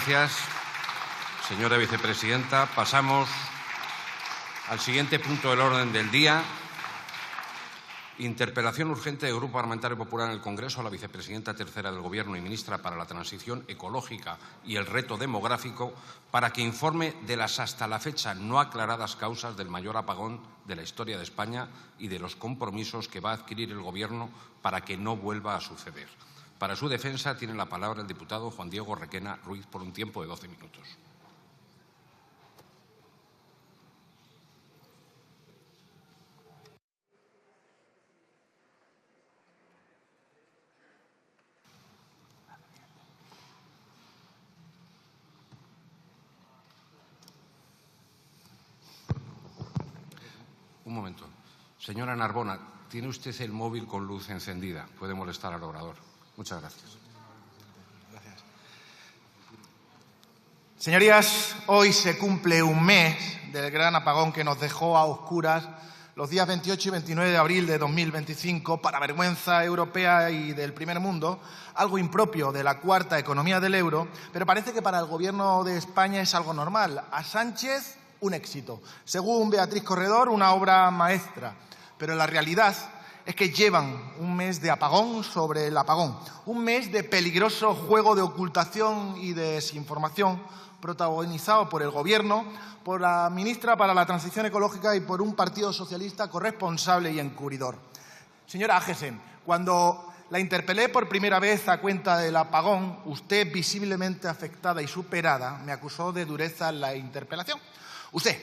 gracias, señora vicepresidenta. Pasamos al siguiente punto del orden del día. Interpelación urgente del Grupo Parlamentario Popular en el Congreso a la vicepresidenta tercera del Gobierno y ministra para la Transición Ecológica y el Reto Demográfico para que informe de las hasta la fecha no aclaradas causas del mayor apagón de la historia de España y de los compromisos que va a adquirir el Gobierno para que no vuelva a suceder. Para su defensa tiene la palabra el diputado Juan Diego Requena Ruiz por un tiempo de 12 minutos. Un momento. Señora Narbona, tiene usted el móvil con luz encendida. Puede molestar al orador. Muchas gracias. Gracias. Señorías, hoy se cumple un mes del gran apagón que nos dejó a oscuras los días 28 y 29 de abril de 2025, para vergüenza europea y del primer mundo, algo impropio de la cuarta economía del euro, pero parece que para el Gobierno de España es algo normal. A Sánchez, un éxito. Según Beatriz Corredor, una obra maestra. Pero la realidad es que llevan un mes de apagón sobre el apagón. Un mes de peligroso juego de ocultación y de desinformación protagonizado por el Gobierno, por la ministra para la Transición Ecológica y por un Partido Socialista corresponsable y encubridor. Señora Ágesen, cuando la interpelé por primera vez a cuenta del apagón, usted, visiblemente afectada y superada, me acusó de dureza en la interpelación. Usted,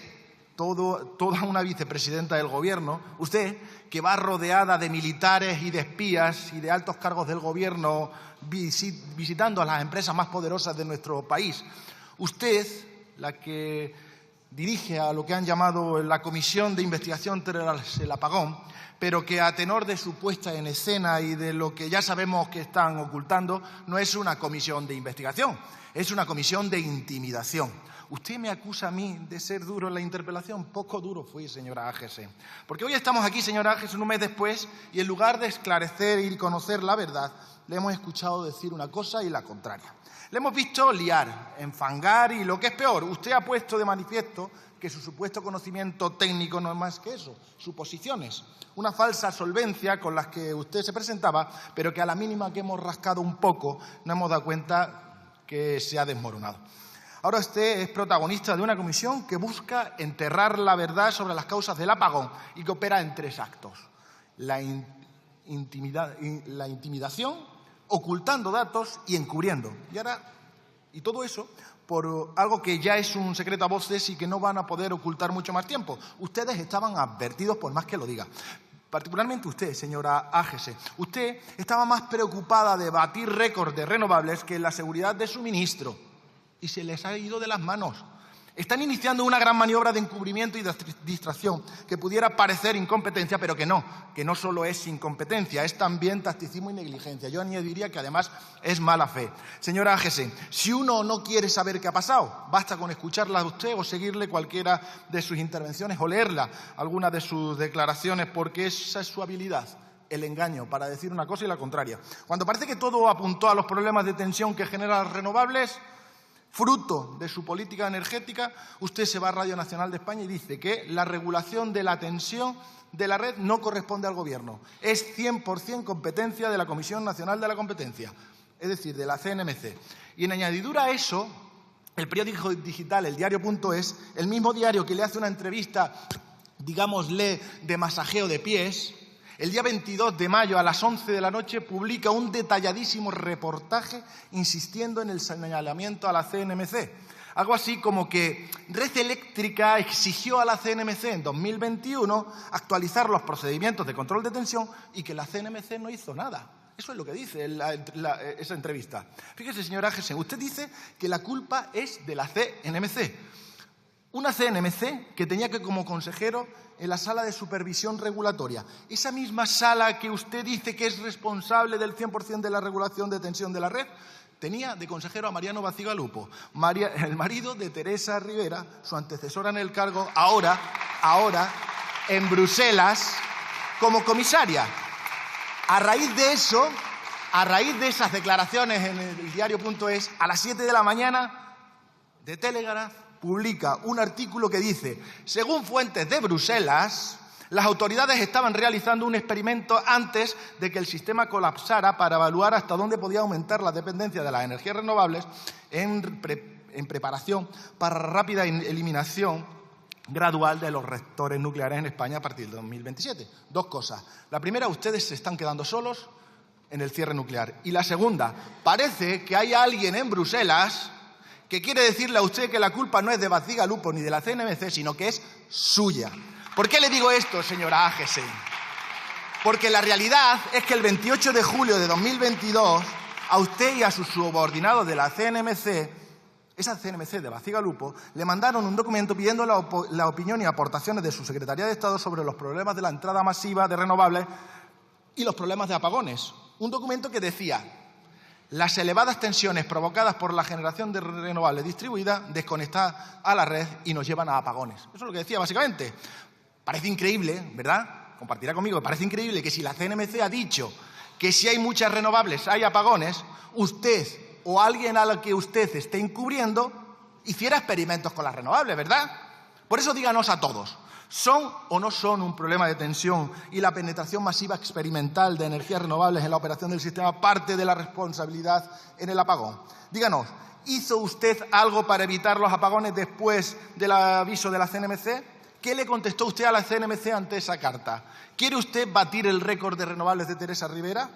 toda una vicepresidenta del Gobierno, usted que va rodeada de militares y de espías y de altos cargos del Gobierno visitando a las empresas más poderosas de nuestro país, usted, la que dirige a lo que han llamado la Comisión de Investigación tras el apagón, pero que a tenor de su puesta en escena y de lo que ya sabemos que están ocultando, no es una comisión de investigación, es una comisión de intimidación. Usted me acusa a mí de ser duro en la interpelación. Poco duro fui, señora Ágesen. Porque hoy estamos aquí, señora Ágesen, un mes después, y en lugar de esclarecer y conocer la verdad, le hemos escuchado decir una cosa y la contraria. Le hemos visto liar, enfangar y, lo que es peor, usted ha puesto de manifiesto que su supuesto conocimiento técnico no es más que eso, suposiciones. Una falsa solvencia con las que usted se presentaba, pero que a la mínima que hemos rascado un poco nos hemos dado cuenta que se ha desmoronado. Ahora usted es protagonista de una comisión que busca enterrar la verdad sobre las causas del apagón y que opera en tres actos. La intimidación, ocultando datos y encubriendo. Y todo eso por algo que ya es un secreto a voces y que no van a poder ocultar mucho más tiempo. Ustedes estaban advertidos por más que lo diga. Particularmente usted, señora Ágesen. Usted estaba más preocupada de batir récords de renovables que en la seguridad de suministro. Y se les ha ido de las manos. Están iniciando una gran maniobra de encubrimiento y de distracción que pudiera parecer incompetencia, pero que no solo es incompetencia, es también tacticismo y negligencia. Yo añadiría que además es mala fe. Señora Ágesen, si uno no quiere saber qué ha pasado, basta con escucharla a usted o seguirle cualquiera de sus intervenciones o leerla, alguna de sus declaraciones, porque esa es su habilidad. El engaño, para decir una cosa y la contraria. Cuando parece que todo apuntó a los problemas de tensión que generan las renovables, fruto de su política energética, usted se va a Radio Nacional de España y dice que la regulación de la tensión de la red no corresponde al Gobierno. Es 100% competencia de la Comisión Nacional de la Competencia, es decir, de la CNMC. Y en añadidura a eso, el periódico digital, el diario.es, el mismo diario que le hace una entrevista, digámosle, de masajeo de pies, el día 22 de mayo a las 11 de la noche publica un detalladísimo reportaje insistiendo en el señalamiento a la CNMC. Algo así como que Red Eléctrica exigió a la CNMC en 2021 actualizar los procedimientos de control de tensión y que la CNMC no hizo nada. Eso es lo que dice esa entrevista. Fíjese, señora Ágesen, usted dice que la culpa es de la CNMC. Una CNMC que tenía que como consejero en la sala de supervisión regulatoria. Esa misma sala que usted dice que es responsable del 100% de la regulación de tensión de la red, tenía de consejero a Mariano Bacigalupo, el marido de Teresa Rivera, su antecesora en el cargo, ahora en Bruselas como comisaria. A raíz de eso, a raíz de esas declaraciones en el diario.es, a las 7 de la mañana de Telegraph publica un artículo que dice: según fuentes de Bruselas, las autoridades estaban realizando un experimento antes de que el sistema colapsara para evaluar hasta dónde podía aumentar la dependencia de las energías renovables en preparación para la rápida eliminación gradual de los reactores nucleares en España a partir de 2027. Dos cosas. La primera, ustedes se están quedando solos en el cierre nuclear. Y la segunda, parece que hay alguien en Bruselas que quiere decirle a usted que la culpa no es de Bacigalupo ni de la CNMC, sino que es suya. ¿Por qué le digo esto, señora Ágese? Porque la realidad es que el 28 de julio de 2022, a usted y a sus subordinados de la CNMC, esa CNMC de Bacigalupo, le mandaron un documento pidiendo la opinión y aportaciones de su Secretaría de Estado sobre los problemas de la entrada masiva de renovables y los problemas de apagones. Un documento que decía: las elevadas tensiones provocadas por la generación de renovables distribuida desconectadas a la red y nos llevan a apagones. Eso es lo que decía básicamente. Parece increíble, ¿verdad? Compartirá conmigo, parece increíble que si la CNMC ha dicho que si hay muchas renovables hay apagones, usted o alguien a lo que usted esté encubriendo hiciera experimentos con las renovables, ¿verdad? Por eso díganos a todos, ¿son o no son un problema de tensión y la penetración masiva experimental de energías renovables en la operación del sistema parte de la responsabilidad en el apagón? Díganos, ¿hizo usted algo para evitar los apagones después del aviso de la CNMC? ¿Qué le contestó usted a la CNMC ante esa carta? ¿Quiere usted batir el récord de renovables de Teresa Rivera?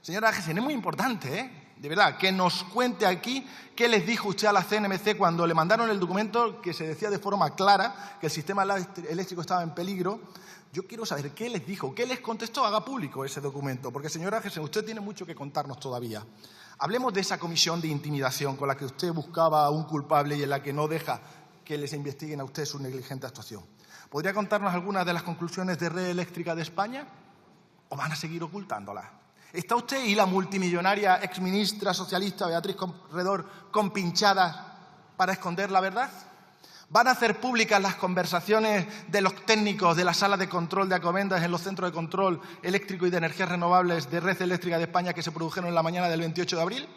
Señora Ágese, es muy importante, de verdad, que nos cuente aquí qué les dijo usted a la CNMC cuando le mandaron el documento que se decía de forma clara que el sistema eléctrico estaba en peligro. Yo quiero saber qué les dijo, qué les contestó. Haga público ese documento, porque, señora Ágese, usted tiene mucho que contarnos todavía. Hablemos de esa comisión de intimidación con la que usted buscaba a un culpable y en la que no deja que les investiguen a usted su negligente actuación. ¿Podría contarnos algunas de las conclusiones de Red Eléctrica de España? ¿O van a seguir ocultándolas? ¿Está usted y la multimillonaria exministra socialista Beatriz Corredor compinchadas para esconder la verdad? ¿Van a hacer públicas las conversaciones de los técnicos de la sala de control de Alcobendas en los centros de control eléctrico y de energías renovables de Red Eléctrica de España que se produjeron en la mañana del 28 de abril?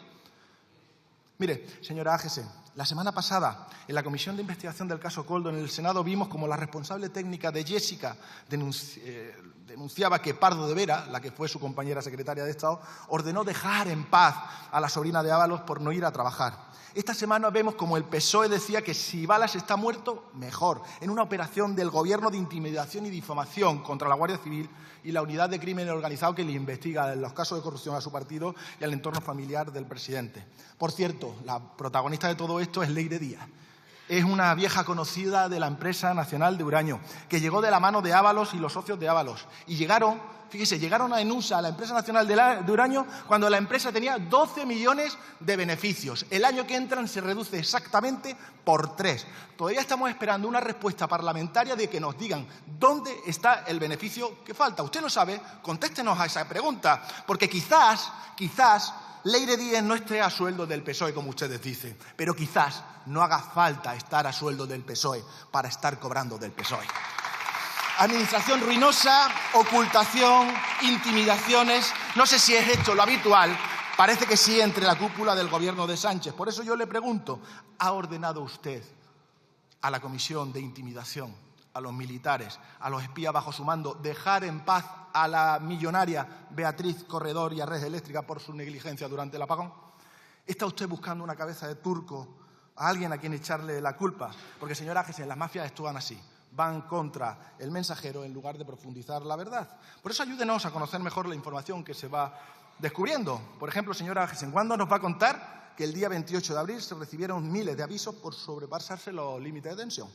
Mire, señora Ágese, la semana pasada, en la Comisión de Investigación del caso Coldo en el Senado, vimos como la responsable técnica de Jessica denunciaba que Pardo de Vera, la que fue su compañera secretaria de Estado, ordenó dejar en paz a la sobrina de Ábalos por no ir a trabajar. Esta semana vemos como el PSOE decía que si Balas está muerto, mejor, en una operación del Gobierno de intimidación y difamación contra la Guardia Civil y la Unidad de Crimen Organizado que le investiga en los casos de corrupción a su partido y al entorno familiar del presidente. Por cierto, la protagonista de todo esto es Leire Díaz. Es una vieja conocida de la empresa nacional de Uraño, que llegó de la mano de Ábalos y los socios de Ábalos. Y llegaron a Enusa, a la empresa nacional de Uraño, cuando la empresa tenía 12 millones de beneficios. El año que entran se reduce exactamente por 3. Todavía estamos esperando una respuesta parlamentaria de que nos digan dónde está el beneficio que falta. ¿Usted lo sabe? Contéstenos a esa pregunta, porque quizás Leire Díaz no esté a sueldo del PSOE, como ustedes dicen, pero quizás no haga falta estar a sueldo del PSOE para estar cobrando del PSOE. Administración ruinosa, ocultación, intimidaciones. No sé si es esto lo habitual. Parece que sí entre la cúpula del gobierno de Sánchez. Por eso yo le pregunto, ¿ha ordenado usted a la comisión de intimidación, a los militares, a los espías bajo su mando, dejar en paz a la millonaria Beatriz Corredor y a Red Eléctrica por su negligencia durante el apagón? ¿Está usted buscando una cabeza de turco, a alguien a quien echarle la culpa? Porque, señora Ágese, las mafias actúan así. Van contra el mensajero en lugar de profundizar la verdad. Por eso ayúdenos a conocer mejor la información que se va descubriendo. Por ejemplo, señora Ágese, ¿cuándo nos va a contar que el día 28 de abril se recibieron miles de avisos por sobrepasarse los límites de tensión?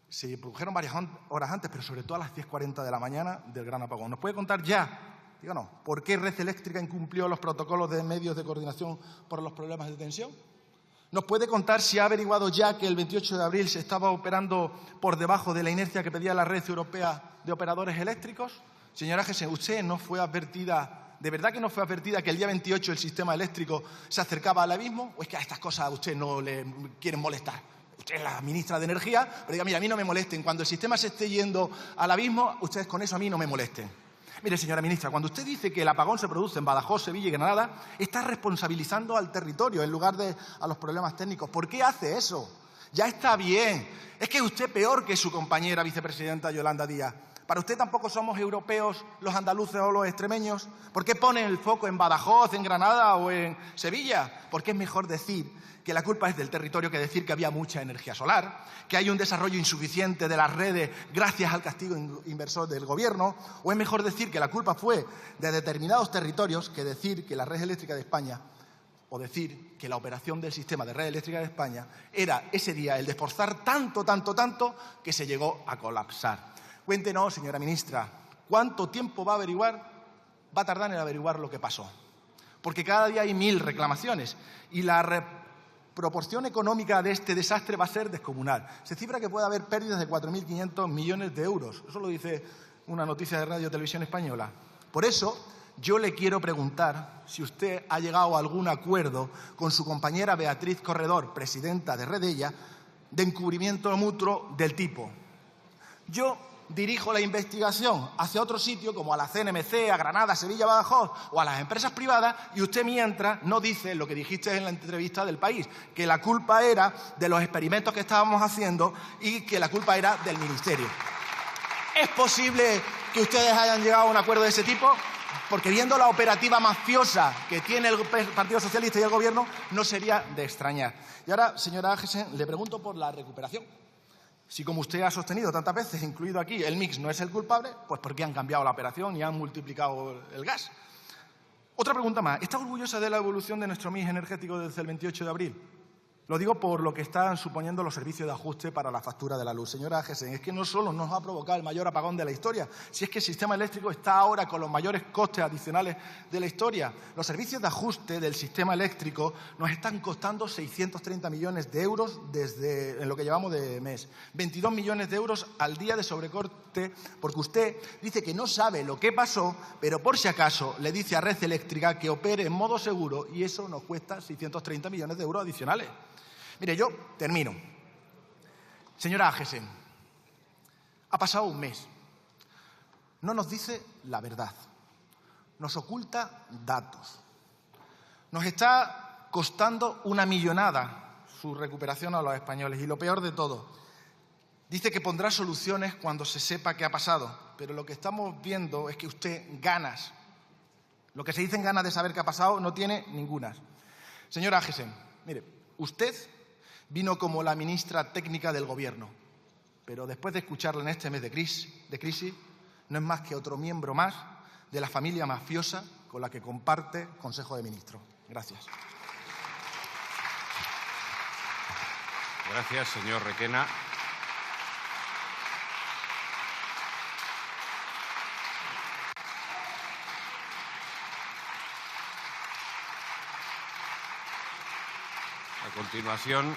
Se produjeron varias horas antes, pero sobre todo a las 10:40 de la mañana del gran apagón. ¿Nos puede contar ya, díganos, por qué Red Eléctrica incumplió los protocolos de medios de coordinación por los problemas de tensión? ¿Nos puede contar si ha averiguado ya que el 28 de abril se estaba operando por debajo de la inercia que pedía la Red Europea de Operadores Eléctricos? Señora Ágese, ¿usted no fue advertida, de verdad que no fue advertida que el día 28 el sistema eléctrico se acercaba al abismo? ¿O es que a estas cosas a usted no le quieren molestar? Usted es la ministra de Energía, pero diga, mira, a mí no me molesten. Cuando el sistema se esté yendo al abismo, ustedes con eso a mí no me molesten. Mire, señora ministra, cuando usted dice que el apagón se produce en Badajoz, Sevilla y Granada, está responsabilizando al territorio en lugar de a los problemas técnicos. ¿Por qué hace eso? Ya está bien. Es que usted peor que su compañera vicepresidenta Yolanda Díaz. ¿Para usted tampoco somos europeos los andaluces o los extremeños? ¿Por qué pone el foco en Badajoz, en Granada o en Sevilla? Porque es mejor decir que la culpa es del territorio que decir que había mucha energía solar, que hay un desarrollo insuficiente de las redes gracias al castigo inversor del Gobierno, o es mejor decir que la culpa fue de determinados territorios que decir que la red eléctrica de España o decir que la operación del sistema de red eléctrica de España era ese día el de esforzar tanto que se llegó a colapsar. Cuéntenos, señora ministra, ¿cuánto tiempo va a tardar en averiguar lo que pasó? Porque cada día hay 1000 reclamaciones y la proporción económica de este desastre va a ser descomunal. Se cifra que puede haber pérdidas de 4.500 millones de euros. Eso lo dice una noticia de Radio Televisión Española. Por eso, yo le quiero preguntar si usted ha llegado a algún acuerdo con su compañera Beatriz Corredor, presidenta de Redella, de encubrimiento mutuo del tipo: yo dirijo la investigación hacia otro sitio, como a la CNMC, a Granada, Sevilla, Badajoz, o a las empresas privadas, y usted mientras no dice lo que dijiste en la entrevista del País, que la culpa era de los experimentos que estábamos haciendo y que la culpa era del Ministerio. ¿Es posible que ustedes hayan llegado a un acuerdo de ese tipo? Porque viendo la operativa mafiosa que tiene el Partido Socialista y el Gobierno, no sería de extrañar. Y ahora, señora Agesen, le pregunto por la recuperación. Si, como usted ha sostenido tantas veces, incluido aquí, el mix no es el culpable, pues ¿por qué han cambiado la operación y han multiplicado el gas? Otra pregunta más. ¿Está orgullosa de la evolución de nuestro mix energético desde el 28 de abril? Lo digo por lo que están suponiendo los servicios de ajuste para la factura de la luz. Señora Agesen, es que no solo nos ha provocado el mayor apagón de la historia, si es que el sistema eléctrico está ahora con los mayores costes adicionales de la historia. Los servicios de ajuste del sistema eléctrico nos están costando 630 millones de euros en lo que llevamos de mes. 22 millones de euros al día de sobrecorte, porque usted dice que no sabe lo que pasó, pero por si acaso le dice a Red Eléctrica que opere en modo seguro y eso nos cuesta 630 millones de euros adicionales. Mire, yo termino. Señora Agesen, ha pasado un mes. No nos dice la verdad. Nos oculta datos. Nos está costando una millonada su recuperación a los españoles. Y lo peor de todo, dice que pondrá soluciones cuando se sepa qué ha pasado. Pero lo que estamos viendo es que usted ganas. Lo que se dicen ganas de saber qué ha pasado no tiene ningunas. Señora Agesen, mire, usted vino como la ministra técnica del Gobierno, pero después de escucharla en este mes de crisis, no es más que otro miembro más de la familia mafiosa con la que comparte Consejo de Ministros. Gracias. Gracias, señor Requena. A continuación,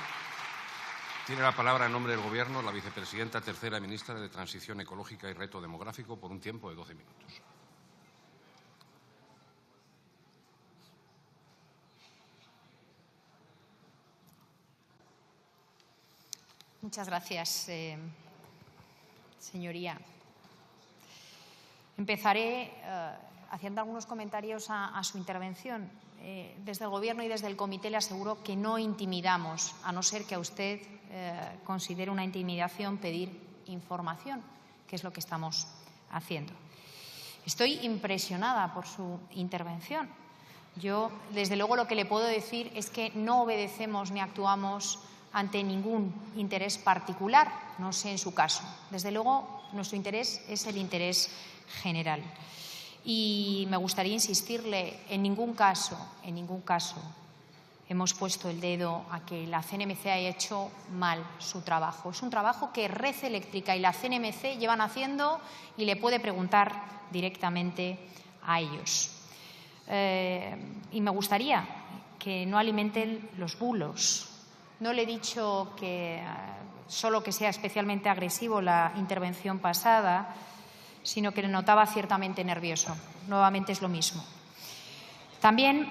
tiene la palabra en nombre del Gobierno la vicepresidenta tercera ministra de Transición Ecológica y Reto Demográfico por un tiempo de 12 minutos. Muchas gracias, señoría. Empezaré haciendo algunos comentarios a su intervención. Desde el Gobierno y desde el Comité le aseguro que no intimidamos, a no ser que a usted considere una intimidación pedir información, que es lo que estamos haciendo. Estoy impresionada por su intervención. Yo, desde luego, lo que le puedo decir es que no obedecemos ni actuamos ante ningún interés particular, no sé en su caso. Desde luego, nuestro interés es el interés general. Y me gustaría insistirle, en ningún caso hemos puesto el dedo a que la CNMC haya hecho mal su trabajo. Es un trabajo que Red Eléctrica y la CNMC llevan haciendo y le puede preguntar directamente a ellos. Y me gustaría que no alimenten los bulos. No le he dicho que solo que sea especialmente agresivo la intervención pasada, sino que le notaba ciertamente nervioso. Nuevamente es lo mismo. También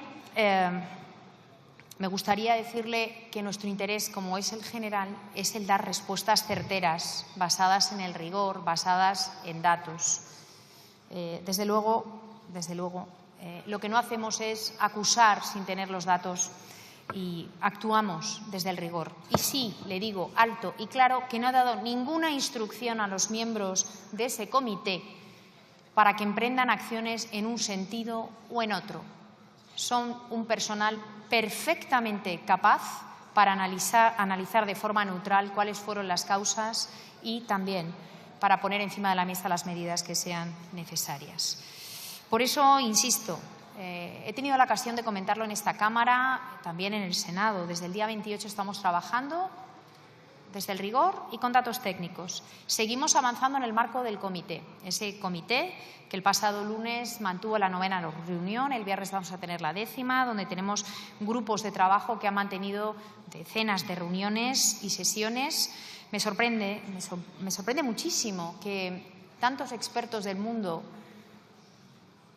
me gustaría decirle que nuestro interés, como es el general, es el dar respuestas certeras, basadas en el rigor, basadas en datos. Desde luego, lo que no hacemos es acusar sin tener los datos y actuamos desde el rigor. Y sí, le digo alto y claro que no ha dado ninguna instrucción a los miembros de ese comité para que emprendan acciones en un sentido o en otro. Son un personal perfectamente capaz para analizar de forma neutral cuáles fueron las causas y también para poner encima de la mesa las medidas que sean necesarias. Por eso, insisto, he tenido la ocasión de comentarlo en esta Cámara, también en el Senado. Desde el día 28 estamos trabajando desde el rigor y con datos técnicos. Seguimos avanzando en el marco del comité. Ese comité que el pasado lunes mantuvo la 9ª reunión, el viernes vamos a tener la 10ª, donde tenemos grupos de trabajo que han mantenido decenas de reuniones y sesiones. Me sorprende muchísimo que tantos expertos del mundo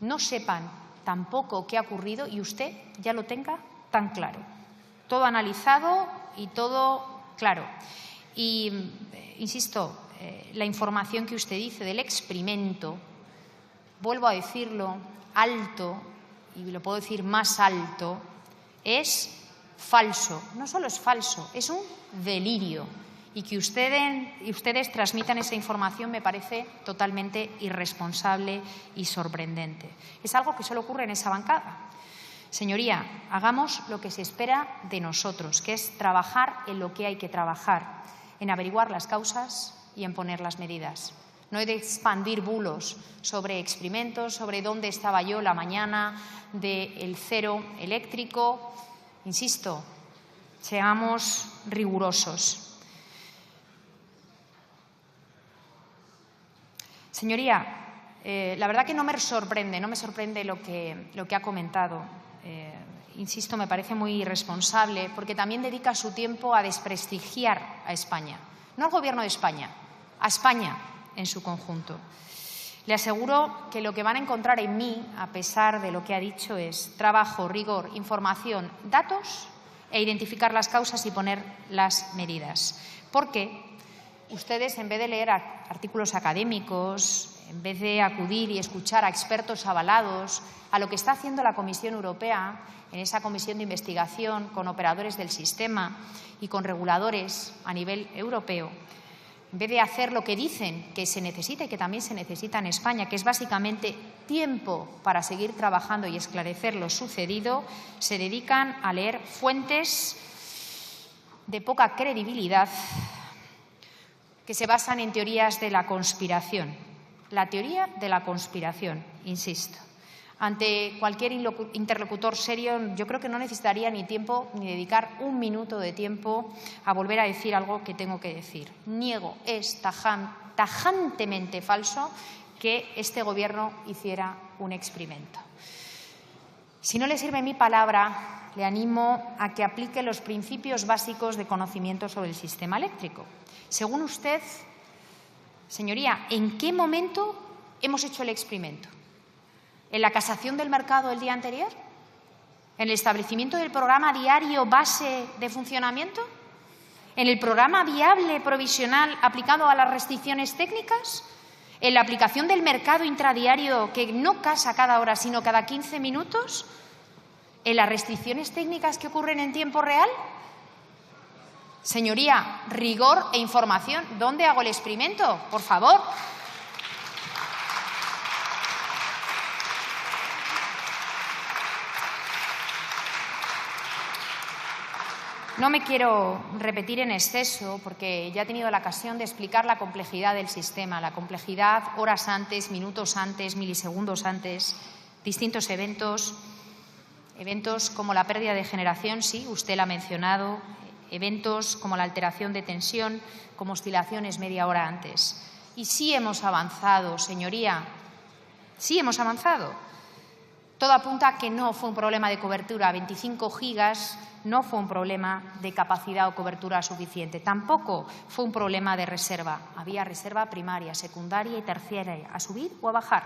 no sepan tampoco qué ha ocurrido y usted ya lo tenga tan claro. Todo analizado y todo claro. Y, insisto, la información que usted dice del experimento, vuelvo a decirlo alto, y lo puedo decir más alto, es falso. No solo es falso, es un delirio. Y que ustedes transmitan esa información me parece totalmente irresponsable y sorprendente. Es algo que solo ocurre en esa bancada. Señoría, hagamos lo que se espera de nosotros, que es trabajar en lo que hay que trabajar, en averiguar las causas y en poner las medidas. No he de expandir bulos sobre experimentos, sobre dónde estaba yo la mañana del cero eléctrico. Insisto, seamos rigurosos. Señoría, la verdad que no me sorprende lo que ha comentado. Insisto, me parece muy irresponsable porque también dedica su tiempo a desprestigiar a España. No al Gobierno de España, a España en su conjunto. Le aseguro que lo que van a encontrar en mí, a pesar de lo que ha dicho, es trabajo, rigor, información, datos e identificar las causas y poner las medidas. Porque ustedes, en vez de leer artículos académicos, en vez de acudir y escuchar a expertos avalados, a lo que está haciendo la Comisión Europea en esa comisión de investigación con operadores del sistema y con reguladores a nivel europeo, en vez de hacer lo que dicen que se necesita y que también se necesita en España, que es básicamente tiempo para seguir trabajando y esclarecer lo sucedido, se dedican a leer fuentes de poca credibilidad que se basan en teorías de la conspiración. La teoría de la conspiración, insisto. Ante cualquier interlocutor serio, yo creo que no necesitaría ni tiempo ni dedicar un minuto de tiempo a volver a decir algo que tengo que decir. Niego, es tajantemente falso que este Gobierno hiciera un experimento. Si no le sirve mi palabra, le animo a que aplique los principios básicos de conocimiento sobre el sistema eléctrico. Según usted, señoría, ¿en qué momento hemos hecho el experimento? ¿En la casación del mercado el día anterior? ¿En el establecimiento del programa diario base de funcionamiento? ¿En el programa viable provisional aplicado a las restricciones técnicas? ¿En la aplicación del mercado intradiario que no casa cada hora sino cada 15 minutos? ¿En las restricciones técnicas que ocurren en tiempo real? Señoría, rigor e información. ¿Dónde hago el experimento? Por favor. No me quiero repetir en exceso porque ya he tenido la ocasión de explicar la complejidad del sistema, la complejidad horas antes, minutos antes, milisegundos antes, distintos eventos como la pérdida de generación, sí, usted la ha mencionado, eventos como la alteración de tensión, como oscilaciones media hora antes. Y sí hemos avanzado, señoría, sí hemos avanzado. Todo apunta a que no fue un problema de cobertura. 25 gigas no fue un problema de capacidad o cobertura suficiente. Tampoco fue un problema de reserva. Había reserva primaria, secundaria y terciaria, a subir o a bajar.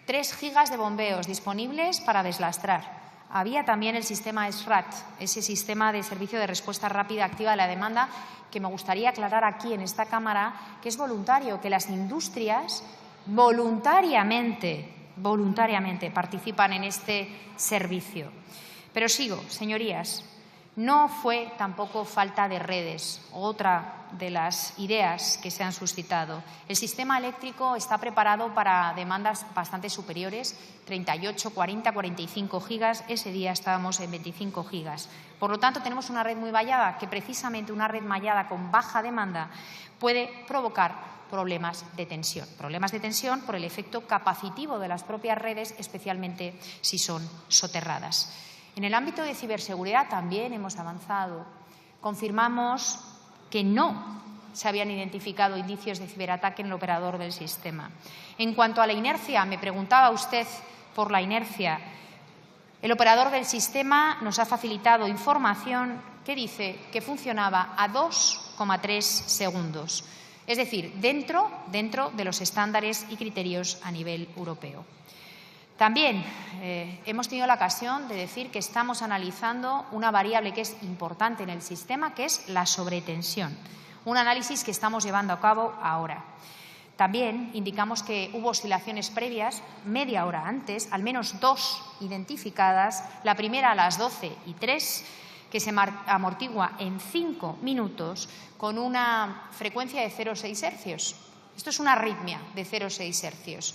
3 gigas de bombeos disponibles para deslastrar. Había también el sistema SRAT, ese sistema de servicio de respuesta rápida activa a la demanda, que me gustaría aclarar aquí en esta Cámara que es voluntario, que las industrias voluntariamente participan en este servicio. Pero sigo, señorías. No fue tampoco falta de redes, otra de las ideas que se han suscitado. El sistema eléctrico está preparado para demandas bastante superiores, 38, 40, 45 gigas. Ese día estábamos en 25 gigas. Por lo tanto, tenemos una red muy vallada, que precisamente una red mallada con baja demanda puede provocar problemas de tensión. Problemas de tensión por el efecto capacitivo de las propias redes, especialmente si son soterradas. En el ámbito de ciberseguridad también hemos avanzado. Confirmamos que no se habían identificado indicios de ciberataque en el operador del sistema. En cuanto a la inercia, me preguntaba usted por la inercia. El operador del sistema nos ha facilitado información que dice que funcionaba a 2,3 segundos, es decir, dentro de los estándares y criterios a nivel europeo. También hemos tenido la ocasión de decir que estamos analizando una variable que es importante en el sistema, que es la sobretensión, un análisis que estamos llevando a cabo ahora. También indicamos que hubo oscilaciones previas, media hora antes, al menos 2 identificadas, la primera a las 12:03, que se amortigua en 5 minutos con una frecuencia de 0,6 hercios. Esto es una arritmia de 0,6 hercios.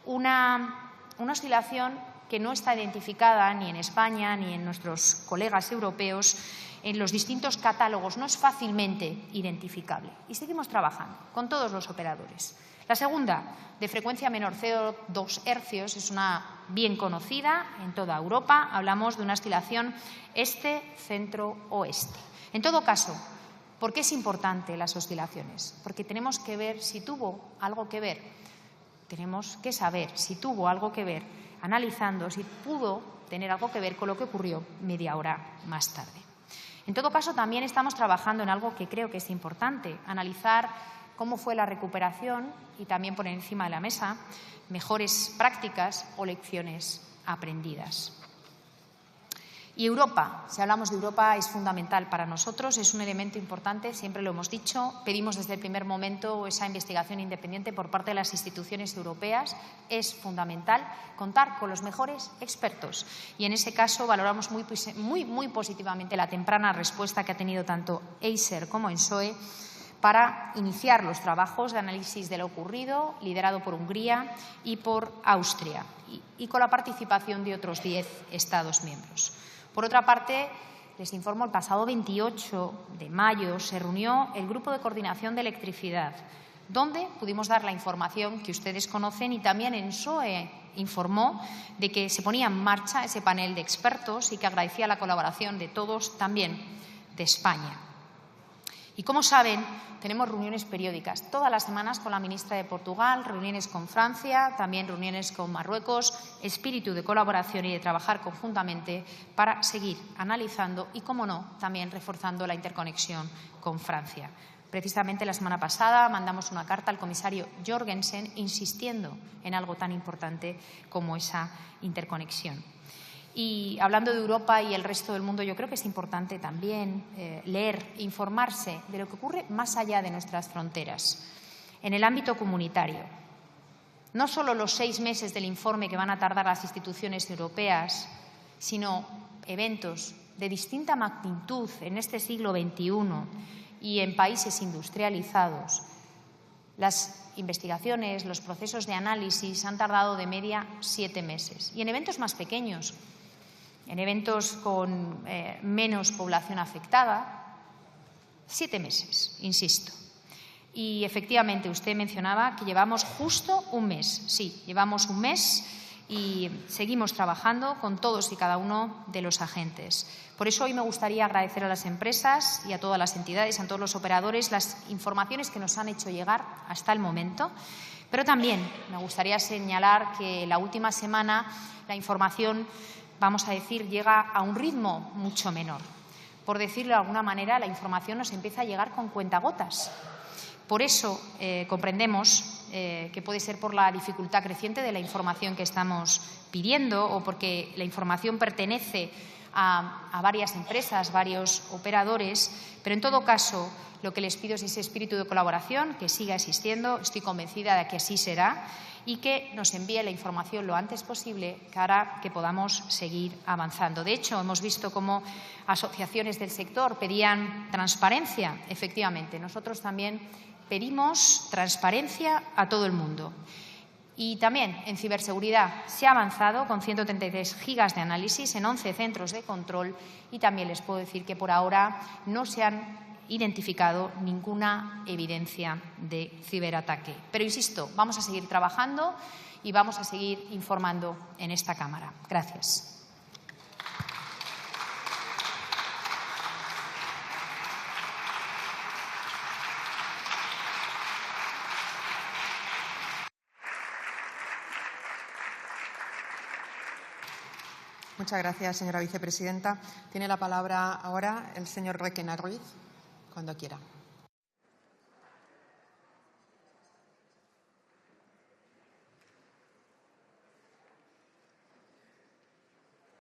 Una oscilación que no está identificada ni en España ni en nuestros colegas europeos en los distintos catálogos, no es fácilmente identificable. Y seguimos trabajando con todos los operadores. La segunda, de frecuencia menor, 0,2 hercios, es una bien conocida en toda Europa. Hablamos de una oscilación este-centro-oeste. En todo caso, ¿por qué es importante las oscilaciones? Porque tenemos que ver si tuvo algo que ver. Tenemos que saber si tuvo algo que ver, analizando si pudo tener algo que ver con lo que ocurrió media hora más tarde. En todo caso, también estamos trabajando en algo que creo que es importante, analizar cómo fue la recuperación y también poner encima de la mesa mejores prácticas o lecciones aprendidas. Y Europa, si hablamos de Europa, es fundamental para nosotros, es un elemento importante, siempre lo hemos dicho. Pedimos desde el primer momento esa investigación independiente por parte de las instituciones europeas. Es fundamental contar con los mejores expertos. Y en ese caso valoramos muy positivamente la temprana respuesta que ha tenido tanto Acer como ENSOE para iniciar los trabajos de análisis de lo ocurrido, liderado por Hungría y por Austria, y con la participación de otros 10 Estados miembros. Por otra parte, les informo, el pasado 28 de mayo se reunió el Grupo de Coordinación de Electricidad, donde pudimos dar la información que ustedes conocen, y también ENSOE informó de que se ponía en marcha ese panel de expertos y que agradecía la colaboración de todos, también de España. Y como saben, tenemos reuniones periódicas todas las semanas con la ministra de Portugal, reuniones con Francia, también reuniones con Marruecos, espíritu de colaboración y de trabajar conjuntamente para seguir analizando y, como no, también reforzando la interconexión con Francia. Precisamente la semana pasada mandamos una carta al comisario Jorgensen insistiendo en algo tan importante como esa interconexión. Y hablando de Europa y el resto del mundo, yo creo que es importante también leer, informarse de lo que ocurre más allá de nuestras fronteras, en el ámbito comunitario. No solo los 6 meses del informe que van a tardar las instituciones europeas, sino eventos de distinta magnitud en este siglo XXI y en países industrializados. Las investigaciones, los procesos de análisis han tardado de media 7 meses. Y en eventos más pequeños, en eventos con menos población afectada, 7 meses, insisto. Y efectivamente usted mencionaba que llevamos justo un mes. Sí, llevamos un mes y seguimos trabajando con todos y cada uno de los agentes. Por eso hoy me gustaría agradecer a las empresas y a todas las entidades, a todos los operadores, las informaciones que nos han hecho llegar hasta el momento. Pero también me gustaría señalar que la última semana la información, vamos a decir, llega a un ritmo mucho menor. Por decirlo de alguna manera, la información nos empieza a llegar con cuentagotas. Por eso comprendemos que puede ser por la dificultad creciente de la información que estamos pidiendo o porque la información pertenece a varias empresas, varios operadores, pero en todo caso lo que les pido es ese espíritu de colaboración que siga existiendo. Estoy convencida de que así será y que nos envíe la información lo antes posible para que podamos seguir avanzando. De hecho, hemos visto cómo asociaciones del sector pedían transparencia. Efectivamente, nosotros también pedimos transparencia a todo el mundo. Y también en ciberseguridad se ha avanzado con 133 gigas de análisis en 11 centros de control y también les puedo decir que por ahora no se han identificado ninguna evidencia de ciberataque. Pero insisto, vamos a seguir trabajando y vamos a seguir informando en esta Cámara. Gracias. Muchas gracias, señora vicepresidenta. Tiene la palabra ahora el señor Requena Ruiz, cuando quiera.